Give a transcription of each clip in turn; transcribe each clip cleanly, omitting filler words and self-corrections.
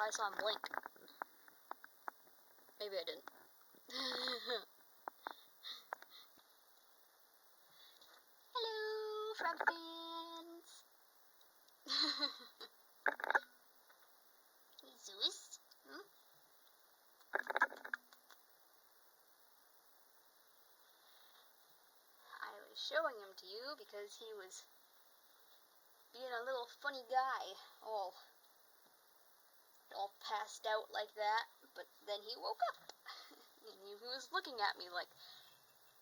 I saw him blink. Maybe I didn't. Hello, frog fans. Hey, Zeus. I was showing him to you because he was being a little funny guy, all passed out like that, but then he woke up, and he was looking at me like,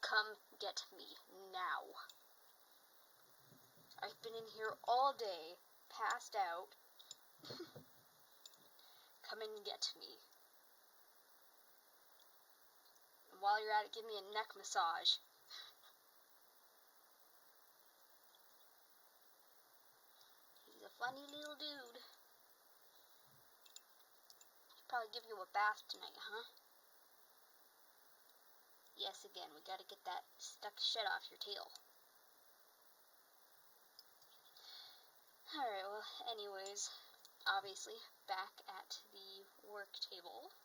come get me now. I've been in here all day, passed out. Come and get me. And while you're at it, give me a neck massage. He's a funny little dude. Should probably give you a bath tonight, huh? Yes, again, we gotta get that stuck shit off your tail. Alright, well, anyways, obviously, back at the work table.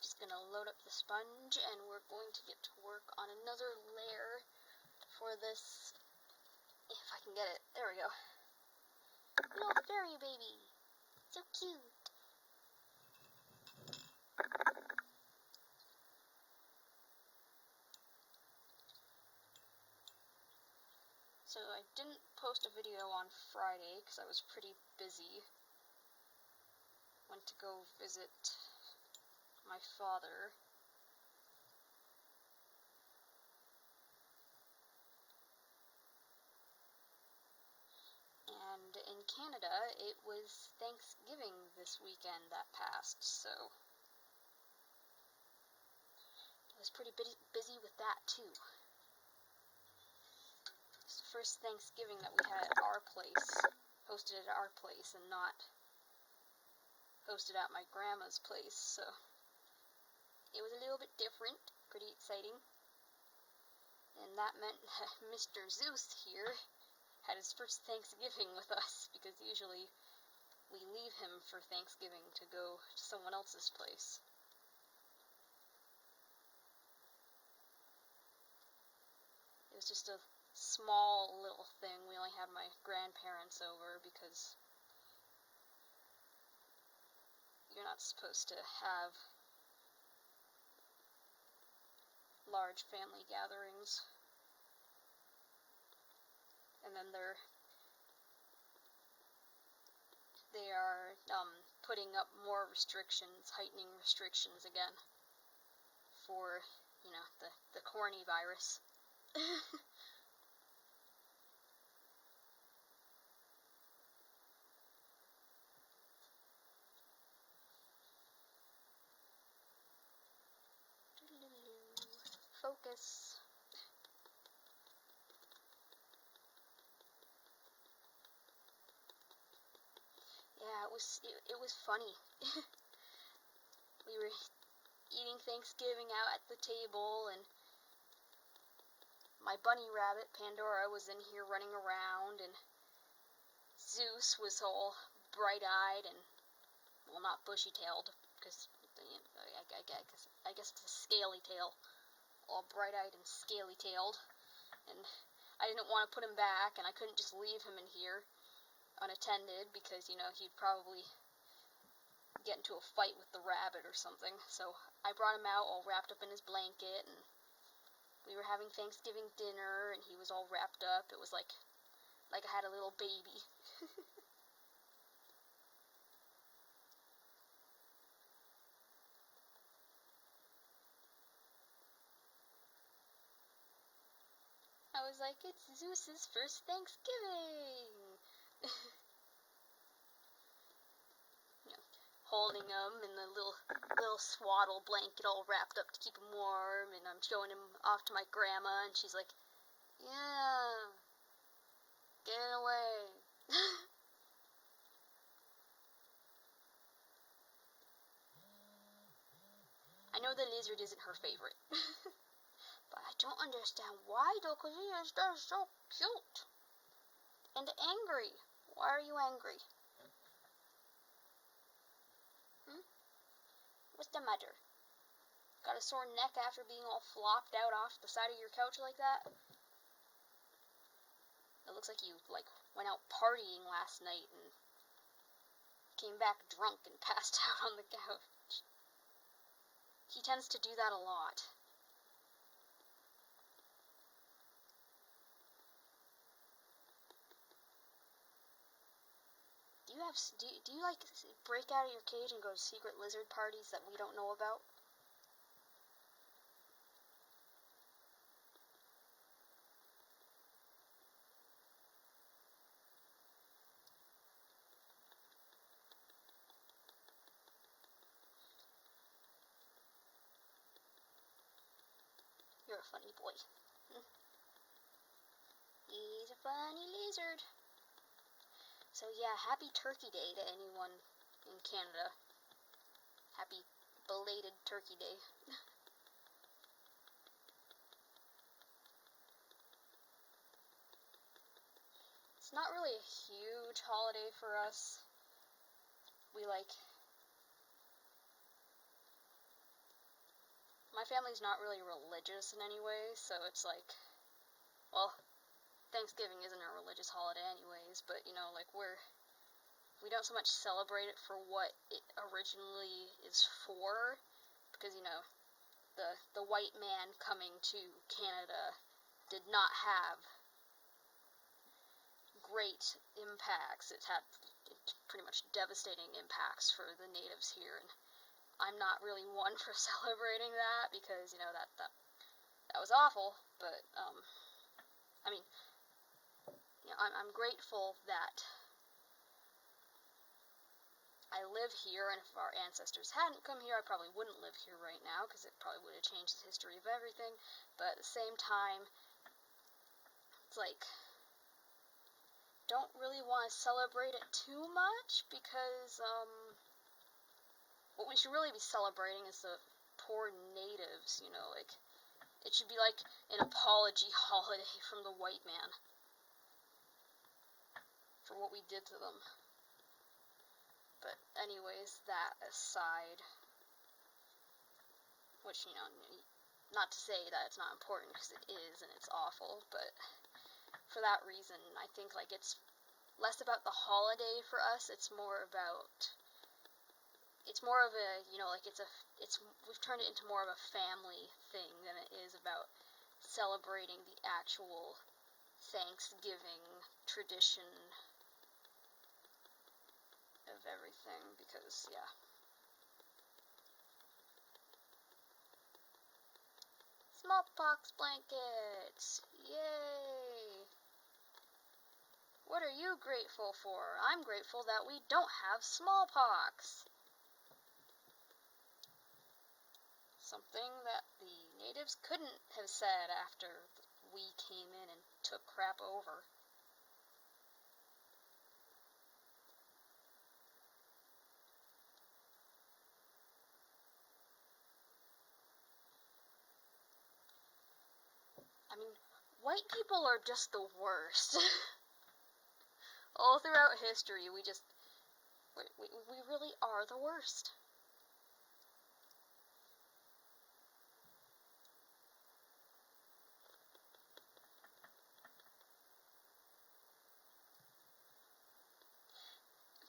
Just gonna load up the sponge, and we're going to get to work on another layer for this, if I can get it. There we go. Little fairy baby. So cute. So I didn't post a video on Friday because I was pretty busy. Went to go visit my father. And in Canada, it was Thanksgiving this weekend that passed, so I was pretty busy with that too. It's the first Thanksgiving that we had at our place, hosted at our place, and not hosted at my grandma's place, so it was a little bit different, pretty exciting. And that meant that Mr. Zeus here had his first Thanksgiving with us, because usually we leave him for Thanksgiving to go to someone else's place. It was just a small little thing. We only had my grandparents over because you're not supposed to have large family gatherings. And then they are putting up more restrictions, heightening restrictions again for, you know, the corny virus. Focus. Yeah, it was funny. We were eating Thanksgiving out at the table, and my bunny rabbit, Pandora, was in here running around, and Zeus was all bright-eyed and, well, not bushy-tailed, because I guess it's a scaly tail, all bright-eyed and scaly-tailed, and I didn't want to put him back, and I couldn't just leave him in here unattended, because, you know, he'd probably get into a fight with the rabbit or something, so I brought him out all wrapped up in his blanket, and we were having Thanksgiving dinner, and he was all wrapped up. It was like I had a little baby. I was like, it's Zeus's first Thanksgiving! You know, holding him in the little swaddle blanket all wrapped up to keep him warm, and I'm showing him off to my grandma, and she's like, yeah, get away. I know the lizard isn't her favorite. But I don't understand why, though, because he is just so cute. And angry. Why are you angry? What's the matter? Got a sore neck after being all flopped out off the side of your couch like that? It looks like you, went out partying last night and came back drunk and passed out on the couch. He tends to do that a lot. Do you like break out of your cage and go to secret lizard parties that we don't know about? You're a funny boy. He's a funny lizard. So yeah, happy Turkey Day to anyone in Canada. Happy belated Turkey Day. It's not really a huge holiday for us. My family's not really religious in any way, so it's well, Thanksgiving isn't a religious holiday anyways, but, we don't so much celebrate it for what it originally is for, because, the white man coming to Canada did not have great impacts. It had pretty much devastating impacts for the natives here, and I'm not really one for celebrating that, because, that was awful, but, I'm grateful that I live here, and if our ancestors hadn't come here, I probably wouldn't live here right now, because it probably would have changed the history of everything, but at the same time, it's don't really want to celebrate it too much, because, what we should really be celebrating is the poor natives, it should be like an apology holiday from the white man for what we did to them. But anyways, that aside, which, not to say that it's not important, because it is, and it's awful, but for that reason, I think, it's less about the holiday for us, it's more of a, we've turned it into more of a family thing than it is about celebrating the actual Thanksgiving tradition of everything, because, yeah. Smallpox blankets! Yay! What are you grateful for? I'm grateful that we don't have smallpox. Something that the natives couldn't have said after we came in and took crap over. White people are just the worst. All throughout history, we really are the worst.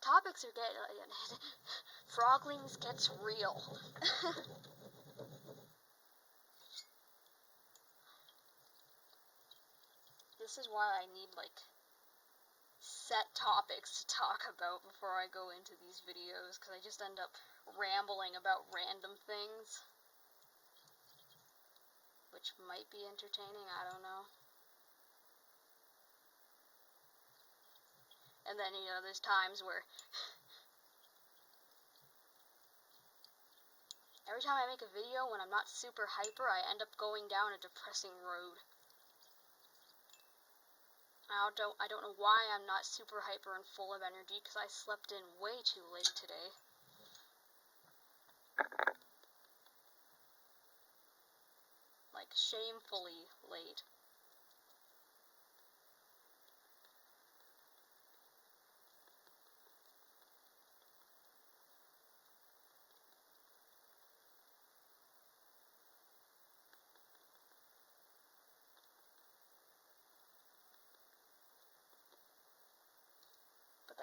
Topics are getting... Froglings gets real. This is why I need, set topics to talk about before I go into these videos, because I just end up rambling about random things. Which might be entertaining, I don't know. And then, there's times where every time I make a video, when I'm not super hyper, I end up going down a depressing road. I don't know why I'm not super hyper and full of energy, because I slept in way too late today. Shamefully late.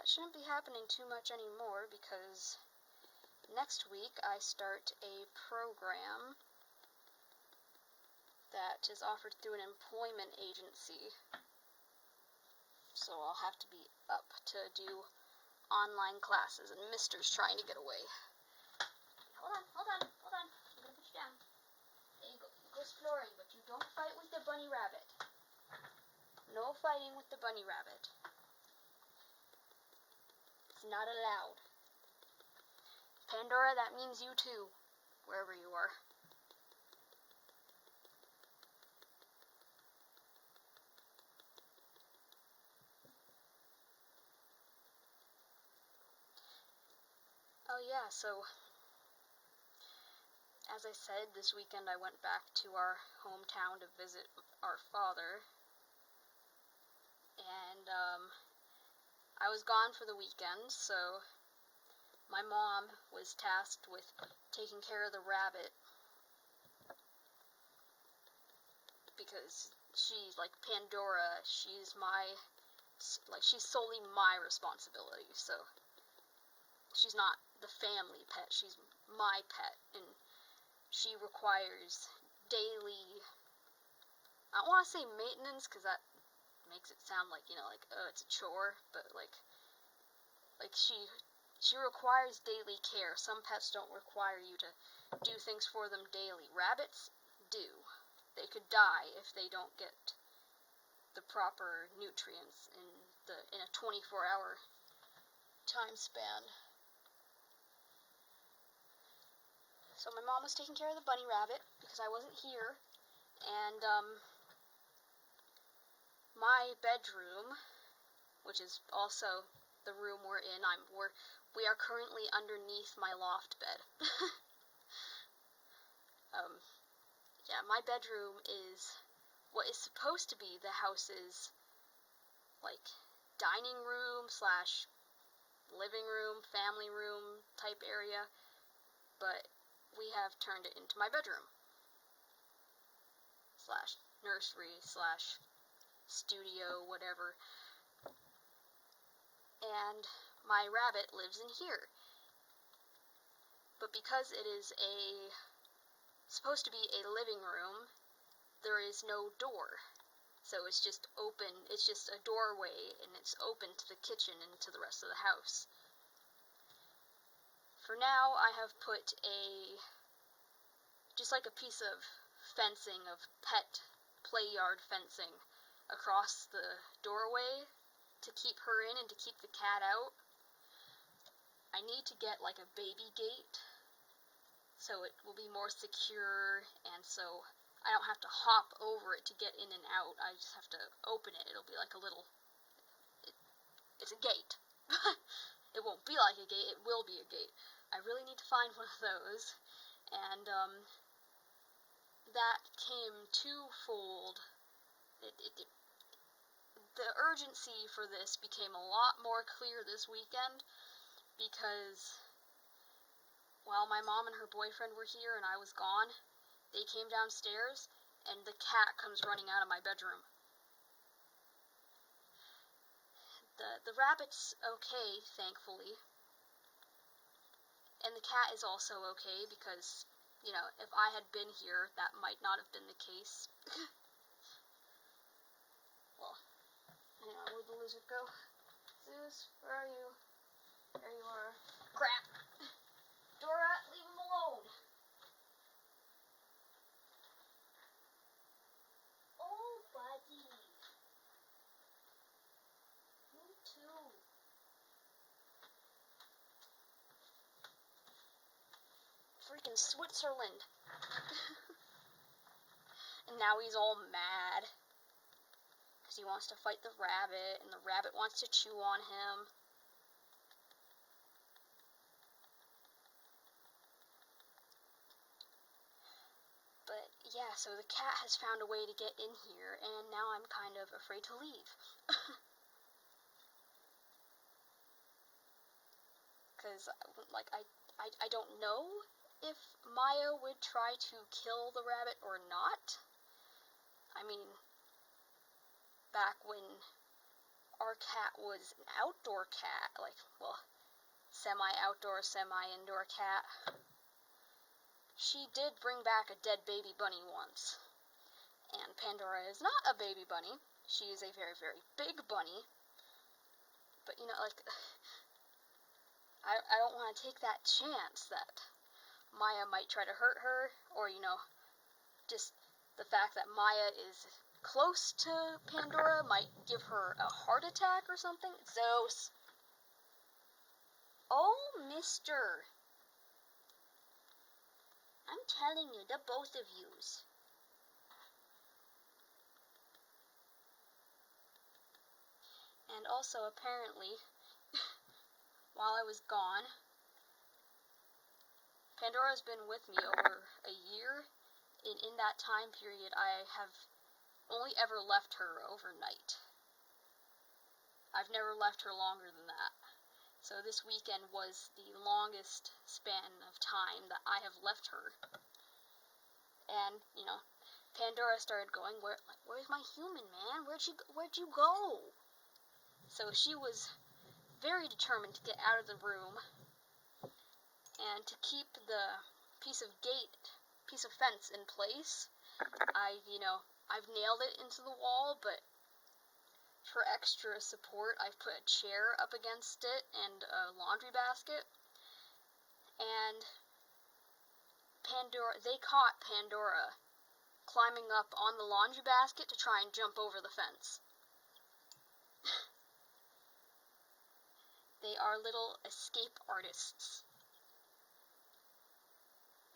that shouldn't be happening too much anymore, because next week I start a program that is offered through an employment agency. So I'll have to be up to do online classes, and Mister's trying to get away. Hold on. I'm gonna put you down. There you go. You go exploring, but you don't fight with the bunny rabbit. No fighting with the bunny rabbit. It's not allowed. Pandora, that means you too, wherever you are. Oh yeah, so as I said, this weekend I went back to our hometown to visit our father, and I was gone for the weekend, so my mom was tasked with taking care of the rabbit, because she's like Pandora, she's solely my responsibility, so she's not the family pet, she's my pet, and she requires daily, I don't want to say maintenance, because that makes it sound like, oh, it's a chore, but she requires daily care. Some pets don't require you to do things for them daily. Rabbits do. They could die if they don't get the proper nutrients in a 24-hour time span. So my mom was taking care of the bunny rabbit because I wasn't here, and my bedroom, which is also the room we're in, we are currently underneath my loft bed. Yeah, my bedroom is what is supposed to be the house's, dining room / living room, family room type area, but we have turned it into my bedroom / nursery / studio, whatever. And my rabbit lives in here. But because it is supposed to be a living room, there is no door. So it's just open, it's just a doorway, and it's open to the kitchen and to the rest of the house. For now, I have put just like a piece of fencing, of pet play yard fencing, across the doorway to keep her in and to keep the cat out. I need to get like a baby gate so it will be more secure, and so I don't have to hop over it to get in and out. I just have to open it. It'll be like it's a gate. It won't be like a gate, it will be a gate. I really need to find one of those, and that came twofold. The urgency for this became a lot more clear this weekend, because while my mom and her boyfriend were here and I was gone, they came downstairs and the cat comes running out of my bedroom. The rabbit's okay, thankfully, and the cat is also okay, because, if I had been here, that might not have been the case. Well, hang on, where'd the lizard go? Zeus, where are you? There you are. Crap! Dora, leave him alone! Oh, buddy! You too. Freaking Switzerland! And now he's all mad because he wants to fight the rabbit, and the rabbit wants to chew on him. But yeah, so the cat has found a way to get in here, and now I'm kind of afraid to leave. Because, I don't know if Maya would try to kill the rabbit or not. I mean, back when our cat was an outdoor cat, like, well, semi-outdoor, semi-indoor cat. She did bring back a dead baby bunny once. And Pandora is not a baby bunny. She is a very, very big bunny. But, you know, like, I don't want to take that chance that Maya might try to hurt her, or, you know, just the fact that Maya is close to Pandora might give her a heart attack or something. Zeus. Oh, mister. I'm telling you, the both of yous. And also, apparently, while I was gone, Pandora's been with me over a year, and in that time period, I have only ever left her overnight. I've never left her longer than that. So this weekend was the longest span of time that I have left her. And, you know, Pandora started going, where's my human, man? Where'd you go? So she was very determined to get out of the room and to keep the piece of fence in place. I've nailed it into the wall, but for extra support, I've put a chair up against it and a laundry basket. And they caught Pandora climbing up on the laundry basket to try and jump over the fence. They are little escape artists.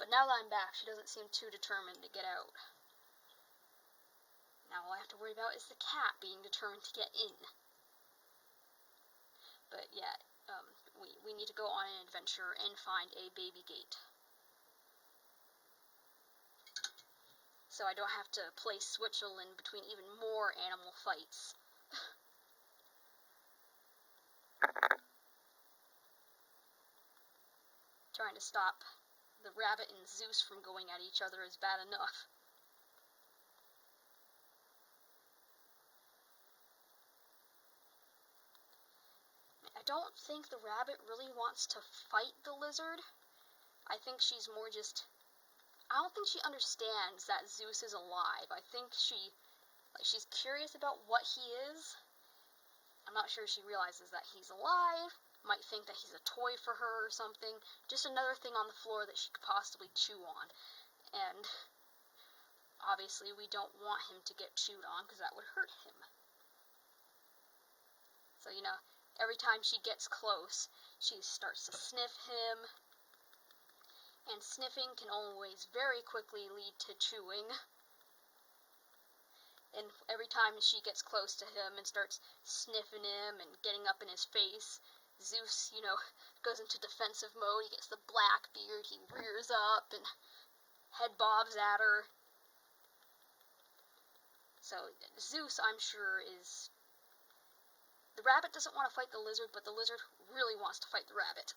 But now that I'm back, she doesn't seem too determined to get out. Now all I have to worry about is the cat being determined to get in. But yeah, we need to go on an adventure and find a baby gate. So I don't have to play Switzerland between even more animal fights. Trying to stop the rabbit and Zeus from going at each other is bad enough. I don't think the rabbit really wants to fight the lizard. I don't think she understands that Zeus is alive. I think she's curious about what he is. I'm not sure she realizes that he's alive, might think that he's a toy for her or something. Just another thing on the floor that she could possibly chew on. And obviously we don't want him to get chewed on because that would hurt him. So, you know, every time she gets close, she starts to sniff him. And sniffing can always very quickly lead to chewing. And every time she gets close to him and starts sniffing him and getting up in his face, Zeus, you know, goes into defensive mode. He gets the black beard, he rears up and head bobs at her. So Zeus, I'm sure, is... The rabbit doesn't want to fight the lizard, but the lizard really wants to fight the rabbit.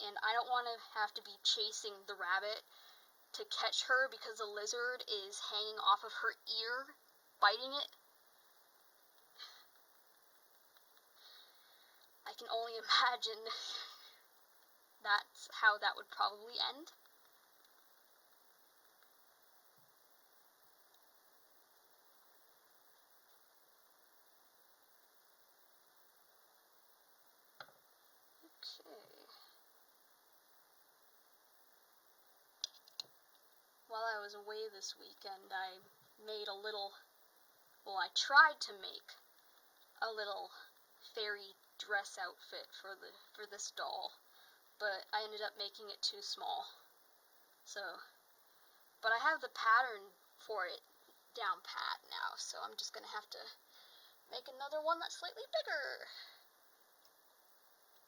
And I don't want to have to be chasing the rabbit to catch her because the lizard is hanging off of her ear, biting it. I can only imagine that's how that would probably end. Okay. While I was away this weekend, I tried to make a little fairy dress outfit for this doll, but I ended up making it too small. But I have the pattern for it down pat now, so I'm just gonna have to make another one that's slightly bigger.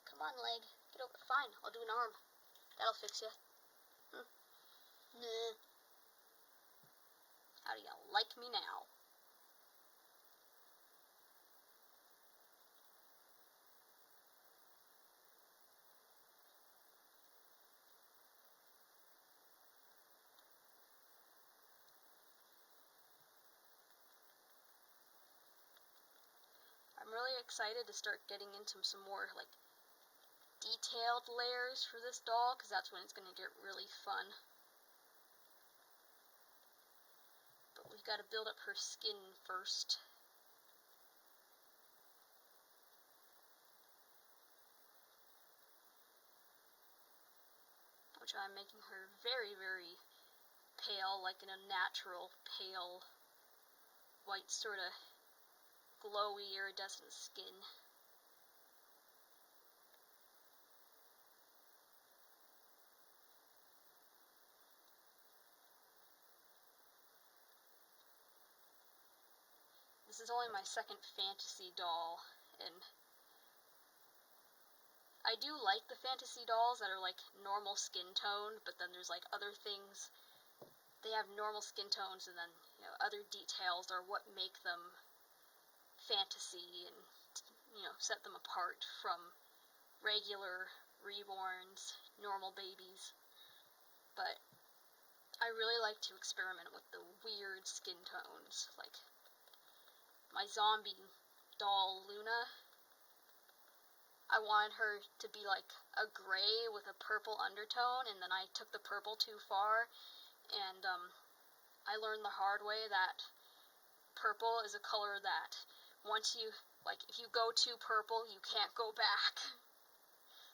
Come on, leg. Get over. Fine, I'll do an arm. That'll fix you. Nah. How do you like me now? excited to start getting into some more, like, detailed layers for this doll, because that's when it's going to get really fun. But we've got to build up her skin first. Which I'm making her very, very pale, like in a natural pale, white sort of glowy, iridescent skin. This is only my second fantasy doll, and I do like the fantasy dolls that are like normal skin tone, but then there's like other things. They have normal skin tones, and then, you know, other details are what make them fantasy and, you know, set them apart from regular reborns, normal babies. But I really like to experiment with the weird skin tones. Like my zombie doll Luna, I wanted her to be like a gray with a purple undertone, and then I took the purple too far, and I learned the hard way that purple is a color that once you, like, if you go too purple, you can't go back.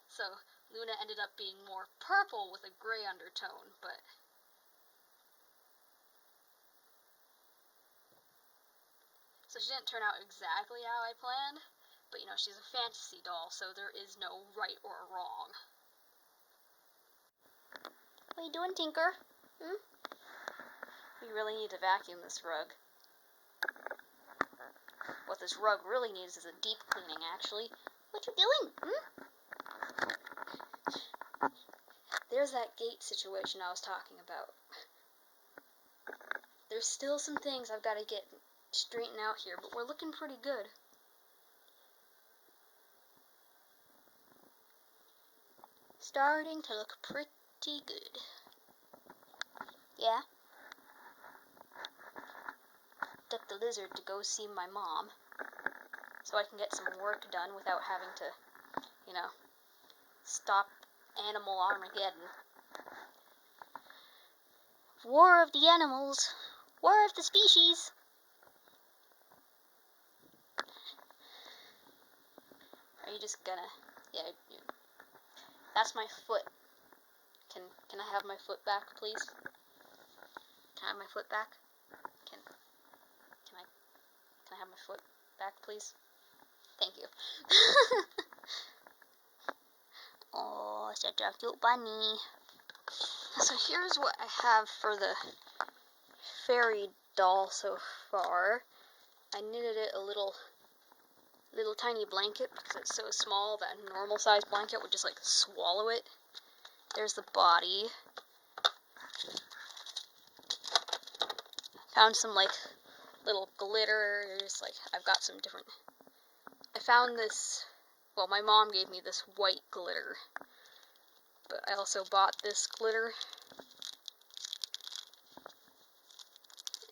So Luna ended up being more purple with a gray undertone, but so she didn't turn out exactly how I planned. But, you know, she's a fantasy doll, so there is no right or wrong. What are you doing, Tinker? We really need to vacuum this rug. What this rug really needs is a deep cleaning, actually. What you doing? There's that gate situation I was talking about. There's still some things I've got to get straightened out here, but we're looking pretty good. Starting to look pretty good. Yeah? Took the lizard to go see my mom, so I can get some work done without having to, you know, stop Animal Armageddon. War of the animals. War of the species. Are you just gonna... Yeah. That's my foot. Can I have my foot back, please? Can I have my foot back? Can I have my foot back, please? Thank you. Oh, such a cute bunny. So here's what I have for the fairy doll so far. I knitted it a little tiny blanket because it's so small that a normal size blanket would just like swallow it. There's the body. Found some like little glitters. Like I've got some different. I found this. Well, my mom gave me this white glitter, but I also bought this glitter.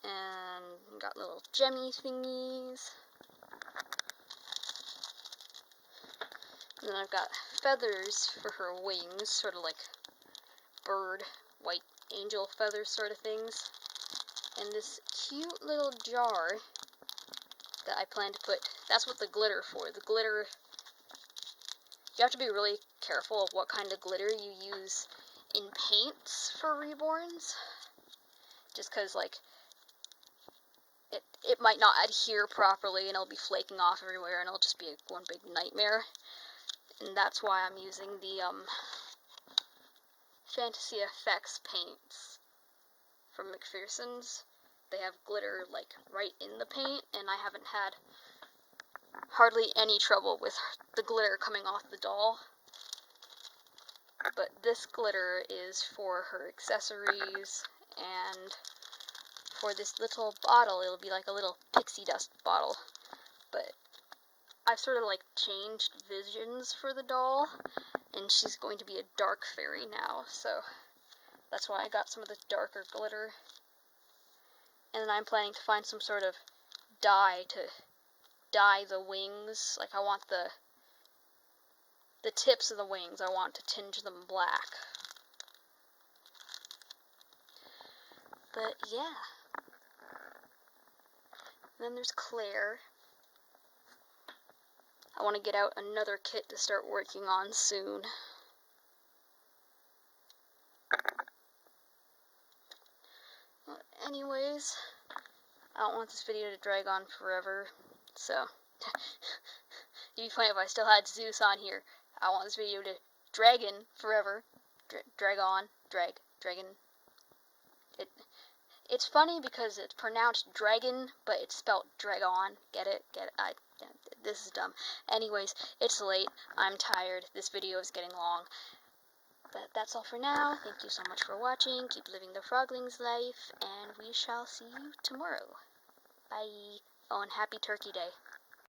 And got little gemmy thingies. And then I've got feathers for her wings, sort of like bird, white angel feather sort of things. And this cute little jar that I plan to put, that's what the glitter for. The glitter, you have to be really careful of what kind of glitter you use in paints for reborns. Just because, like, it might not adhere properly and it'll be flaking off everywhere and it'll just be one big nightmare. And that's why I'm using the Fantasy Effects paints from McPherson's. They have glitter like right in the paint, and I haven't had hardly any trouble with the glitter coming off the doll. But this glitter is for her accessories, and for this little bottle, it'll be like a little pixie dust bottle. But I've sort of like changed visions for the doll, and she's going to be a dark fairy now, so that's why I got some of the darker glitter. And then I'm planning to find some sort of dye to dye the wings. Like, I want the tips of the wings, I want to tinge them black. But yeah. Then there's Claire. I want to get out another kit to start working on soon. Well, anyways, I don't want this video to drag on forever, so it'd be funny if I still had Zeus on here. I want this video to dragon forever. Dragon. It's funny because it's pronounced dragon, but it's spelled dragon. Get it? This is dumb. Anyways, it's late. I'm tired. This video is getting long. But that's all for now. Thank you so much for watching. Keep living the frogling's life, and we shall see you tomorrow. Bye. Oh, and happy Turkey Day.